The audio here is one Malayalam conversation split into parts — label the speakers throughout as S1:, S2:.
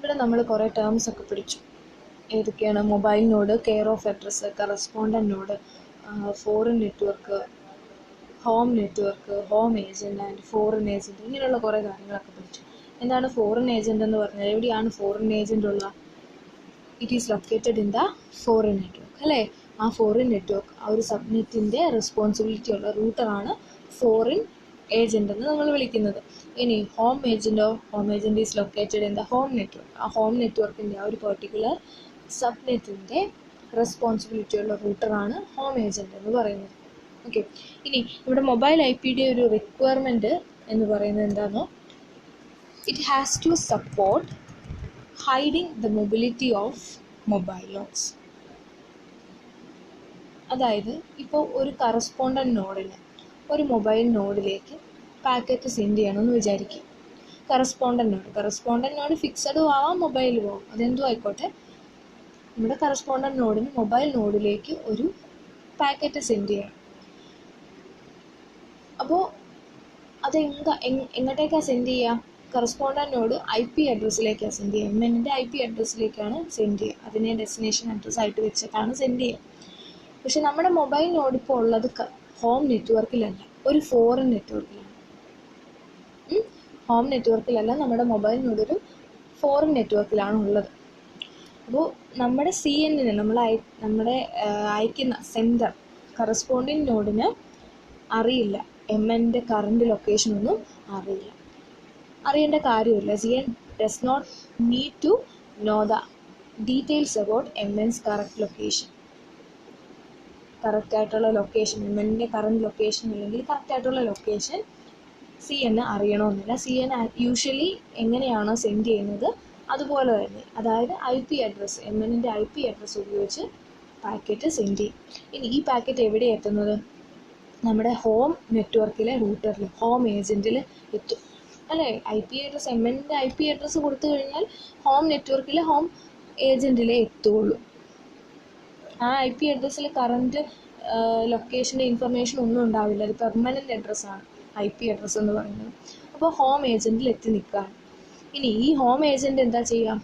S1: ഇവിടെ നമ്മൾ കുറേ ടേംസ് ഒക്കെ പഠിച്ചു. ഏതൊക്കെയാണ്? Mobile node, care of address, correspondent node, foreign network, home network, home agent and foreign agent, ഇങ്ങനെയുള്ള കുറേ കാര്യങ്ങളൊക്കെ പഠിച്ചു. എന്താണ് ഫോറിൻ ഏജൻറ്റ് എന്ന് പറഞ്ഞാൽ? എവിടെയാണ് ഫോറിൻ ഏജൻറ്റ് ഉള്ള? It is located in the foreign network അല്ലേ? ആ ഫോറിൻ നെറ്റ്വർക്ക്, ആ ഒരു സബ്നെറ്റിൻ്റെ റെസ്പോൺസിബിലിറ്റി ഉള്ള റൂട്ടറാണ് ഫോറിൻ ഏജൻറ്റ് എന്ന് നമ്മൾ വിളിക്കുന്നത്. ഇനി ഹോം ഏജൻറ്റോ? Home agent is located in the home network. ആ ഹോം നെറ്റ്വർക്കിൻ്റെ ആ ഒരു പെർട്ടിക്കുലർ സബ്നെറ്റിൻ്റെ റെസ്പോൺസിബിലിറ്റി ഉള്ള റൂട്ടറാണ് ഹോം ഏജൻറ്റ് എന്ന് പറയുന്നത്. ഓക്കെ. ഇനി ഇവിടെ മൊബൈൽ IP-യുടെ ഒരു റിക്വയർമെൻറ്റ് എന്ന് പറയുന്നത് എന്താണോ? It has to support hiding the mobility of mobile nodes. അതായത് ഇപ്പോൾ ഒരു കറസ്പോണ്ടൻറ്റ് നോഡിന് ഒരു മൊബൈൽ നോഡിലേക്ക് പാക്കറ്റ് സെൻഡ് ചെയ്യണമെന്ന് വിചാരിക്കും. കറസ്പോണ്ടൻറ്റ് നോഡ് ഫിക്സഡും ആവാം, മൊബൈലും ആവാം, അതെന്തും ആയിക്കോട്ടെ. നമ്മുടെ കറസ്പോണ്ടൻറ്റ് നോഡിന് മൊബൈൽ നോഡിലേക്ക് ഒരു പാക്കറ്റ് സെൻഡ് ചെയ്യണം. അപ്പോൾ അത് എങ്ങോട്ടേക്കാണ് സെൻഡ് ചെയ്യുക? കറസ്പോണ്ടൻറ്റ് നോഡ് IP അഡ്രസ്സിലേക്കാണ് സെൻഡ് ചെയ്യുക. MNൻ്റെ IP അഡ്രസ്സിലേക്കാണ് സെൻഡ് ചെയ്യുക. അതിനെ ഡെസ്റ്റിനേഷൻ അഡ്രസ്സായിട്ട് വെച്ചിട്ടാണ് സെൻഡ് ചെയ്യുക. പക്ഷെ നമ്മുടെ മൊബൈൽ നോഡ് ഇപ്പോൾ ഉള്ളത് ഹോം നെറ്റ്വർക്കിലല്ല, ഒരു ഫോറിൻ നെറ്റ്വർക്കിലാണ്. ഹോം നെറ്റ്വർക്കിലല്ല, നമ്മുടെ മൊബൈൽ നോഡ് ഒരു ഫോറിൻ നെറ്റ്വർക്കിലാണ് ഉള്ളത്. അപ്പോൾ നമ്മുടെ CNN, നമ്മുടെ അയക്കുന്ന സെൻഡർ കറസ്പോണ്ടിങ് നോഡിന് അറിയില്ല, MNൻ്റെ കറണ്ട് ലൊക്കേഷനൊന്നും അറിയേണ്ട കാര്യമില്ല. CN does not need to know the details about MN's correct location. കറക്റ്റായിട്ടുള്ള ലൊക്കേഷൻ, MNൻ്റെ കറണ്ട് ലൊക്കേഷൻ അല്ലെങ്കിൽ കറക്റ്റായിട്ടുള്ള ലൊക്കേഷൻ CN അറിയണമെന്നില്ല. CN യൂഷ്വലി എങ്ങനെയാണോ സെൻഡ് ചെയ്യുന്നത് അതുപോലെ തന്നെ, അതായത് IP അഡ്രസ്സ്, MNൻ്റെ IP അഡ്രസ്സ് ഉപയോഗിച്ച് പാക്കറ്റ് സെൻഡ് ചെയ്യും. ഇനി ഈ പാക്കറ്റ് എവിടെയാണ് എത്തുന്നത്? നമ്മുടെ ഹോം നെറ്റ്വർക്കിലെ റൂട്ടറിൽ, ഹോം ഏജൻറ്റിൽ എത്തും അല്ലേ? IP അഡ്രസ്സ്, MNൻ്റെ IP അഡ്രസ്സ് കൊടുത്തു കഴിഞ്ഞാൽ ഹോം നെറ്റ്വർക്കിലെ ഹോം ഏജൻറ്റിലേ എത്തുകയുള്ളൂ. ആ IP അഡ്രസ്സിൽ കറണ്ട് ലൊക്കേഷൻ്റെ ഇൻഫർമേഷൻ ഒന്നും ഉണ്ടാവില്ല. അത് പെർമനൻ്റ് അഡ്രസ്സാണ് IP അഡ്രസ്സ് എന്ന് പറയുന്നത്. അപ്പോൾ ഹോം ഏജൻറ്റിൽ എത്തി നിൽക്കുകയാണ്. ഇനി ഈ ഹോം ഏജൻറ്റ് എന്താ ചെയ്യുക?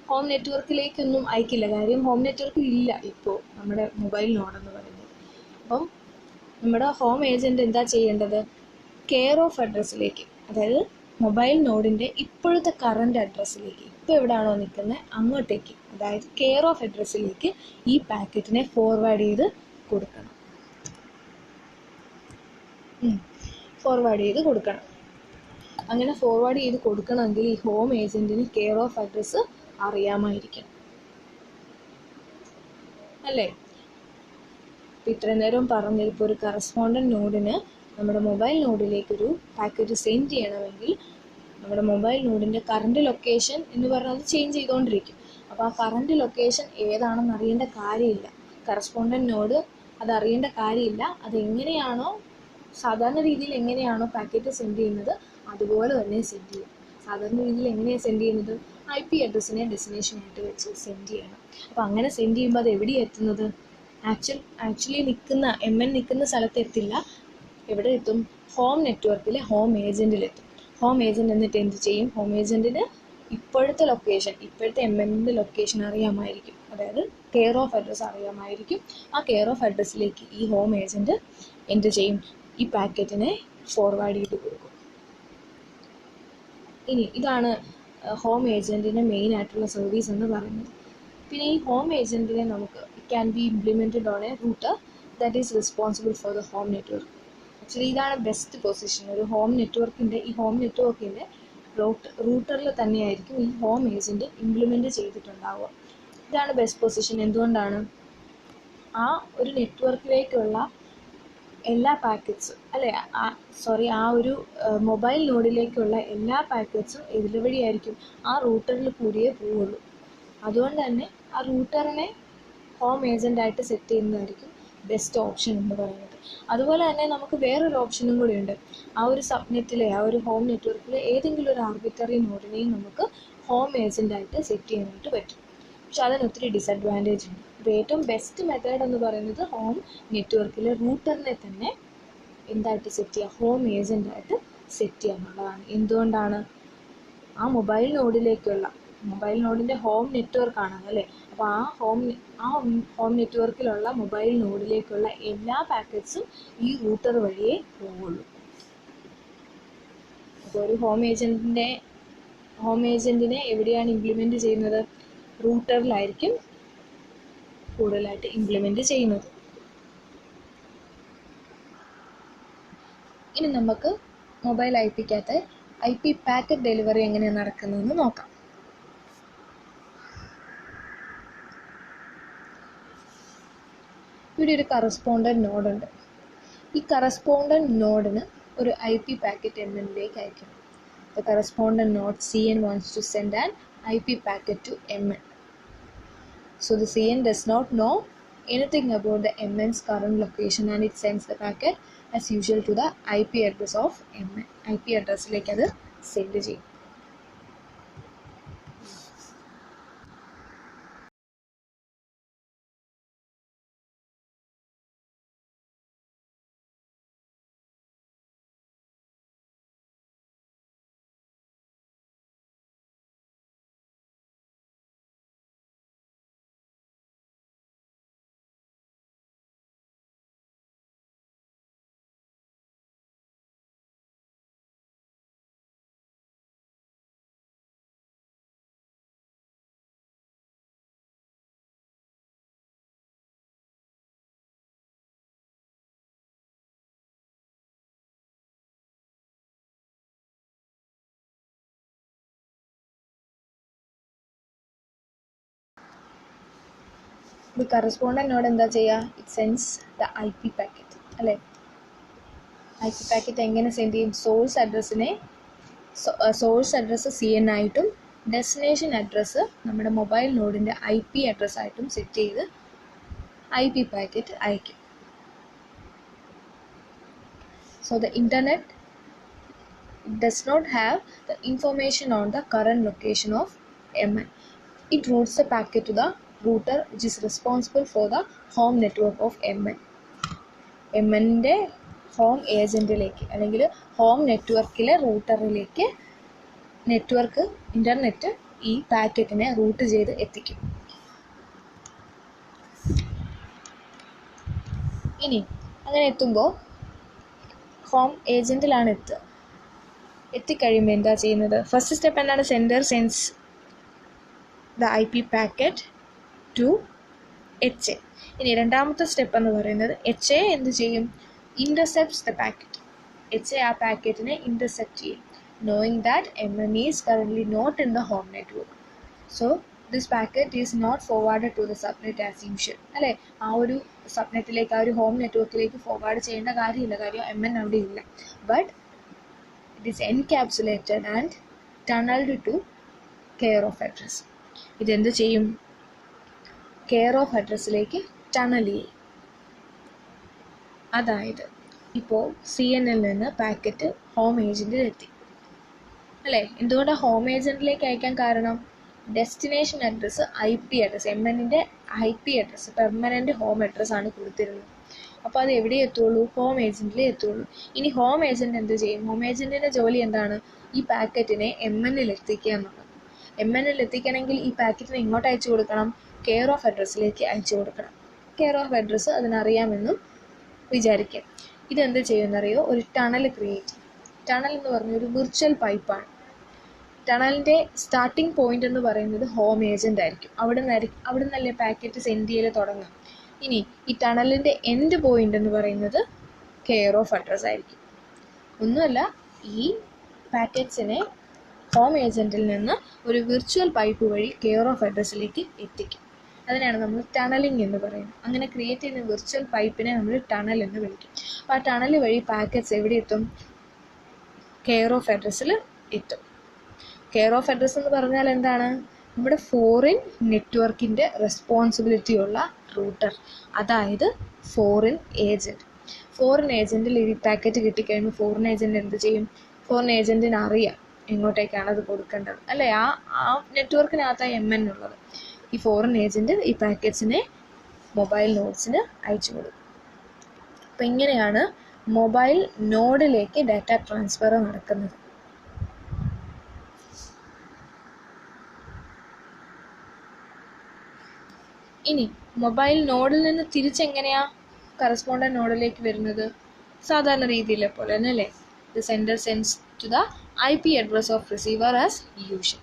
S1: ഹോം നെറ്റ്വർക്കിലേക്കൊന്നും അയക്കില്ല. കാര്യം ഹോം നെറ്റ്വർക്കിൽ ഇല്ല ഇപ്പോൾ നമ്മുടെ മൊബൈൽ നോഡെന്ന് പറയുന്നത്. അപ്പം നമ്മുടെ ഹോം ഏജൻറ്റ് എന്താ ചെയ്യേണ്ടത്? കെയർ ഓഫ് അഡ്രസ്സിലേക്ക്, അതായത് മൊബൈൽ നോഡിൻ്റെ ഇപ്പോഴത്തെ കറണ്ട് അഡ്രസ്സിലേക്ക്, ഇപ്പോൾ എവിടെയാണോ നിൽക്കുന്നത് അങ്ങോട്ടേക്ക്, അതായത് കെയർ ഓഫ് അഡ്രസ്സിലേക്ക് ഈ പാക്കറ്റിനെ ഫോർവേഡ് ചെയ്ത് കൊടുക്കണം. അങ്ങനെ ഫോർവേഡ് ചെയ്ത് കൊടുക്കണമെങ്കിൽ ഈ ഹോം ഏജൻറ്റിന് കെയർ ഓഫ് അഡ്രസ്സ് അറിയാമായിരിക്കണം അല്ലേ? ഇപ്പോൾ ഇത്രയും നേരം പറഞ്ഞത്, ഇപ്പോൾ ഒരു കറസ്പോണ്ടൻറ്റ് നോഡിന് നമ്മുടെ മൊബൈൽ നോഡിലേക്കൊരു പാക്കറ്റ് സെൻഡ് ചെയ്യണമെങ്കിൽ നമ്മുടെ മൊബൈൽ നോഡിൻ്റെ കറണ്ട് ലൊക്കേഷൻ എന്ന് പറഞ്ഞാൽ ചേഞ്ച് ചെയ്തുകൊണ്ടിരിക്കും. അപ്പോൾ ആ കറണ്ട് ലൊക്കേഷൻ ഏതാണെന്ന് അറിയേണ്ട കാര്യമില്ല. കറസ്പോണ്ടൻറ്റ് നോഡ് അത് അറിയേണ്ട കാര്യമില്ല. അതെങ്ങനെയാണോ സാധാരണ രീതിയിൽ എങ്ങനെയാണോ പാക്കറ്റ് സെൻഡ് ചെയ്യുന്നത് അതുപോലെ തന്നെ സെൻഡ് ചെയ്യും. സാധാരണ രീതിയിൽ എങ്ങനെയാണ് സെൻഡ് ചെയ്യുന്നത്? IP അഡ്രസ്സിനെ ഡെസ്റ്റിനേഷനായിട്ട് വെച്ച് സെൻഡ് ചെയ്യണം. അപ്പോൾ അങ്ങനെ സെൻഡ് ചെയ്യുമ്പോൾ അത് എവിടെയാണ് എത്തുന്നത്? ആക്ച്വലി MN നിൽക്കുന്ന സ്ഥലത്ത് എത്തില്ല. എവിടെ എത്തും? ഹോം നെറ്റ്വർക്കിലെ ഹോം ഏജൻറ്റിലെത്തും. ഹോം ഏജൻറ്റ് എന്നിട്ട് എന്ത് ചെയ്യും? ഹോം ഏജൻറ്റിന് ഇപ്പോഴത്തെ MNൻ്റെ ലൊക്കേഷൻ അറിയാമായിരിക്കും, അതായത് കെയർ ഓഫ് അഡ്രസ്സ് അറിയാമായിരിക്കും. ആ കെയർ ഓഫ് അഡ്രസ്സിലേക്ക് ഈ ഹോം ഏജൻറ്റ് എന്ത് ചെയ്യും? ഈ പാക്കറ്റിനെ ഫോർവേഡ് ചെയ്ത് കൊടുക്കും. ഇനി ഇതാണ് ഹോം ഏജൻറ്റിൻ്റെ മെയിൻ ആയിട്ടുള്ള സർവീസ് എന്ന് പറയുന്നത്. പിന്നെ ഈ ഹോം ഏജൻറ്റിനെ നമുക്ക് can be implemented on a router that is responsible for the home network. Actually ഇതാണ് ബെസ്റ്റ് പൊസിഷൻ. ഒരു ഹോം നെറ്റ്വർക്കിൻ്റെ റൂട്ടറിൽ തന്നെയായിരിക്കും ഈ ഹോം ഏജൻറ്റ് ഇംപ്ലിമെൻറ്റ് ചെയ്തിട്ടുണ്ടാവുക. ഇതാണ് ബെസ്റ്റ് പൊസിഷൻ. എന്തുകൊണ്ടാണ്? ആ ഒരു നെറ്റ്വർക്കിലേക്കുള്ള എല്ലാ പാക്കറ്റ്സും ആ ഒരു മൊബൈൽ നോഡിലേക്കുള്ള എല്ലാ പാക്കറ്റ്സും ഇതിലുവഴിയായിരിക്കും, ആ റൂട്ടറിൽ കൂടിയേ പോവുള്ളൂ. അതുകൊണ്ട് തന്നെ ആ റൂട്ടറിനെ ഹോം ഏജൻ്റായിട്ട് സെറ്റ് ചെയ്യുന്നതായിരിക്കും ബെസ്റ്റ് ഓപ്ഷൻ എന്ന് പറയുന്നത്. അതുപോലെ തന്നെ നമുക്ക് വേറൊരു ഓപ്ഷനും കൂടിയുണ്ട്. ആ ഒരു സബ്നെറ്റിലെ, ആ ഒരു ഹോം നെറ്റ്വർക്കിലെ ഏതെങ്കിലും ഒരു ആർബിറ്ററി നോഡിനെയും നമുക്ക് ഹോം ഏജൻ്റായിട്ട് സെറ്റ് ചെയ്യാനായിട്ട് പറ്റും. പക്ഷെ അതിനൊത്തിരി ഡിസഡ്വാൻറ്റേജ് ഉണ്ട്. അപ്പോൾ ഏറ്റവും ബെസ്റ്റ് മെത്തേഡ് എന്ന് പറയുന്നത് ഹോം നെറ്റ്വർക്കിലെ റൂട്ടറിനെ തന്നെ എന്തായിട്ട് സെറ്റ് ചെയ്യുക? ഹോം ഏജൻ്റായിട്ട് സെറ്റ് ചെയ്യുക എന്നുള്ളതാണ്. എന്തുകൊണ്ടാണ്? ആ മൊബൈൽ നോഡിലേക്കുള്ള മൊബൈൽ നോഡിൻ്റെ ഹോം നെറ്റ്വർക്കാണ് അല്ലേ. അപ്പോൾ ആ ഹോം നെറ്റ്വർക്കിലുള്ള മൊബൈൽ നോഡിലേക്കുള്ള എല്ലാ പാക്കറ്റ്സും ഈ റൂട്ടർ വഴിയേ പോവുള്ളൂ. അപ്പോൾ ഒരു ഹോം ഏജൻറ്റിനെ എവിടെയാണ് ഇംപ്ലിമെൻറ്റ് ചെയ്യുന്നത്? റൂട്ടറിലായിരിക്കും കൂടുതലായിട്ട് ഇംപ്ലിമെൻറ്റ് ചെയ്യുന്നത്. ഇനി നമുക്ക് മൊബൈൽ IP-ക്കകത്ത് IP പാക്കറ്റ് ഡെലിവറി എങ്ങനെയാണ് നടക്കുന്നതെന്ന് നോക്കാം. ഇവിടെ ഒരു കറസ്പോണ്ടൻറ്റ് നോഡുണ്ട്. ഈ കറസ്പോണ്ടൻറ്റ് നോഡിന് ഒരു IP പാക്കറ്റ് MNലേക്ക് അയക്കണം. The correspondent node CN wants to send an IP packet to MN. So the CN does not know anything about the MN's current location and it sends the packet as usual to the IP address of MN. IP addressിലേക്ക് അത് സെൻഡ് ചെയ്യും. The correspondent node എന്താ ചെയ്യുക? It sends the IP packet അല്ലേ. IP പാക്കറ്റ് എങ്ങനെ സെൻഡ് ചെയ്യും? സോഴ്സ് അഡ്രസ്സ് CN ആയിട്ടും ഡെസ്റ്റിനേഷൻ അഡ്രസ്സ് നമ്മുടെ മൊബൈൽ നോഡിൻ്റെ IP അഡ്രസ്സായിട്ടും സെറ്റ് ചെയ്ത് IP പാക്കറ്റ് അയക്കും. So the internet does not have the information on the current location of MN. It routes the packet to the router which is responsible for the home network of MN. MNൻ്റെ ഹോം ഏജൻറ്റിലേക്ക് അല്ലെങ്കിൽ ഹോം നെറ്റ്വർക്കിലെ റൂട്ടറിലേക്ക് ഇൻ്റർനെറ്റ് ഈ പാക്കറ്റിനെ റൂട്ട് ചെയ്ത് എത്തിക്കും. ഇനി അങ്ങനെ എത്തുമ്പോൾ ഹോം ഏജൻറ്റിലാണ് എത്തിക്കഴിയുമ്പോൾ എന്താ ചെയ്യുന്നത്? ഫസ്റ്റ് സ്റ്റെപ്പ് എന്താണ്? Sender sends the IP packet to HA. ഇനി രണ്ടാമത്തെ സ്റ്റെപ്പ് എന്ന് പറയുന്നത് HA എന്ത് ചെയ്യും? Intercepts the packet. HA ആ പാക്കറ്റിനെ ഇൻ്റർസെപ്റ്റ് ചെയ്യും, knowing that MN is currently not in the home network. So this packet is not forwarded to the subnet as usual അല്ലേ. ആ ഒരു സബ്നെറ്റിലേക്ക്, ആ ഒരു ഹോം നെറ്റ്വർക്കിലേക്ക് ഫോർവേഡ് ചെയ്യേണ്ട കാര്യമില്ല, കാര്യം MN അവിടെ ഇല്ല. But it is encapsulated and tunnelled to care of address. ഇതെന്ത് ചെയ്യും? കെയർ ഓഫ് അഡ്രസ്സിലേക്ക് ടണൽ ചെയ്യും. അതായത് ഇപ്പോൾ CNൽ നിന്ന് പാക്കറ്റ് ഹോം ഏജൻറ്റിലെത്തി അല്ലേ. എന്തുകൊണ്ടാണ് ഹോം ഏജൻറ്റിലേക്ക് അയക്കാൻ കാരണം? ഡെസ്റ്റിനേഷൻ അഡ്രസ്സ് IP അഡ്രസ്സ്, MNൻ്റെ IP അഡ്രസ്സ്, പെർമനൻറ്റ് ഹോം അഡ്രസ്സാണ് കൊടുത്തിരുന്നത്. അപ്പോൾ അത് എവിടെ എത്തുള്ളൂ? ഹോം ഏജൻറ്റിലേ എത്തുള്ളൂ. ഇനി ഹോം ഏജൻറ്റ് എന്ത് ചെയ്യും? ഹോം ഏജൻറ്റിൻ്റെ ജോലി എന്താണ്? ഈ പാക്കറ്റിനെ MNൽ എത്തിക്കുക എന്നുള്ളത്. MNൽ എത്തിക്കണമെങ്കിൽ ഈ പാക്കറ്റിനെ ഇങ്ങോട്ട് അയച്ചു കൊടുക്കണം, കെയർ ഓഫ് അഡ്രസ്സിലേക്ക് അയച്ചു കൊടുക്കണം. കെയർ ഓഫ് അഡ്രസ്സ് അതിനറിയാമെന്നും വിചാരിക്കാം. ഇതെന്ത് ചെയ്യുമെന്നറിയോ? ഒരു ടണൽ ക്രിയേറ്റ് ചെയ്യും. ടണൽ എന്ന് പറഞ്ഞൊരു വിർച്വൽ പൈപ്പാണ്. ടണലിൻ്റെ സ്റ്റാർട്ടിംഗ് പോയിന്റ് എന്ന് പറയുന്നത് ഹോം ഏജൻ്റ് ആയിരിക്കും. അവിടെ നിന്നല്ലേ പാക്കറ്റ് സെൻഡ് ചെയ്യൽ തുടങ്ങാം. ഇനി ഈ ടണലിൻ്റെ എൻഡ് പോയിന്റ് എന്ന് പറയുന്നത് കെയർ ഓഫ് അഡ്രസ്സ് ആയിരിക്കും. ഒന്നുമല്ല, ഈ പാക്കറ്റ്സിനെ ഹോം ഏജൻറ്റിൽ നിന്ന് ഒരു വിർച്വൽ പൈപ്പ് വഴി കെയർ ഓഫ് അഡ്രസ്സിലേക്ക് എത്തിക്കും. അതിനാണ് നമ്മൾ ടണലിംഗ് എന്ന് പറയുന്നത്. അങ്ങനെ ക്രിയേറ്റ് ചെയ്യുന്ന വിർച്വൽ പൈപ്പിനെ നമ്മൾ ടണൽ എന്ന് വിളിക്കും. അപ്പോൾ ആ ടണൽ വഴി പാക്കറ്റ്സ് എവിടെ എത്തും? കെയർ ഓഫ് അഡ്രസ്സിൽ എത്തും. കെയർ ഓഫ് അഡ്രസ്സ് എന്ന് പറഞ്ഞാൽ എന്താണ്? നമ്മുടെ ഫോറിൻ നെറ്റ്വർക്കിൻ്റെ റെസ്പോൺസിബിലിറ്റി ഉള്ള റൂട്ടർ, അതായത് ഫോറിൻ ഏജൻറ്റ്. ഫോറിൻ ഏജൻറ്റിൽ ഈ പാക്കറ്റ് കിട്ടിക്കഴിയുമ്പോൾ ഫോറിൻ ഏജൻറ്റ് എന്ത് ചെയ്യും? ഫോറിൻ ഏജൻറ്റിന് അറിയാം എങ്ങോട്ടേക്കാണ് അത് കൊടുക്കേണ്ടത് അല്ലേ. ആ നെറ്റ്വർക്കിനകത്താണ് MN ഉള്ളത്. ഈ ഫോറിൻ ഏജൻറ്റ് ഈ പാക്കറ്റ്സിനെ മൊബൈൽ നോഡ്സിന് അയച്ചു കൊടുക്കും. അപ്പം ഇങ്ങനെയാണ് മൊബൈൽ നോഡിലേക്ക് ഡാറ്റ ട്രാൻസ്ഫർ നടക്കുന്നത്. ഇനി മൊബൈൽ നോഡിൽ നിന്ന് തിരിച്ചെങ്ങനെയാണ് കറസ്പോണ്ടൻറ്റ് നോഡിലേക്ക് വരുന്നത്? സാധാരണ രീതിയിലെ പോലെ തന്നെ അല്ലേ? The sender sends to the IP address of receiver as usual.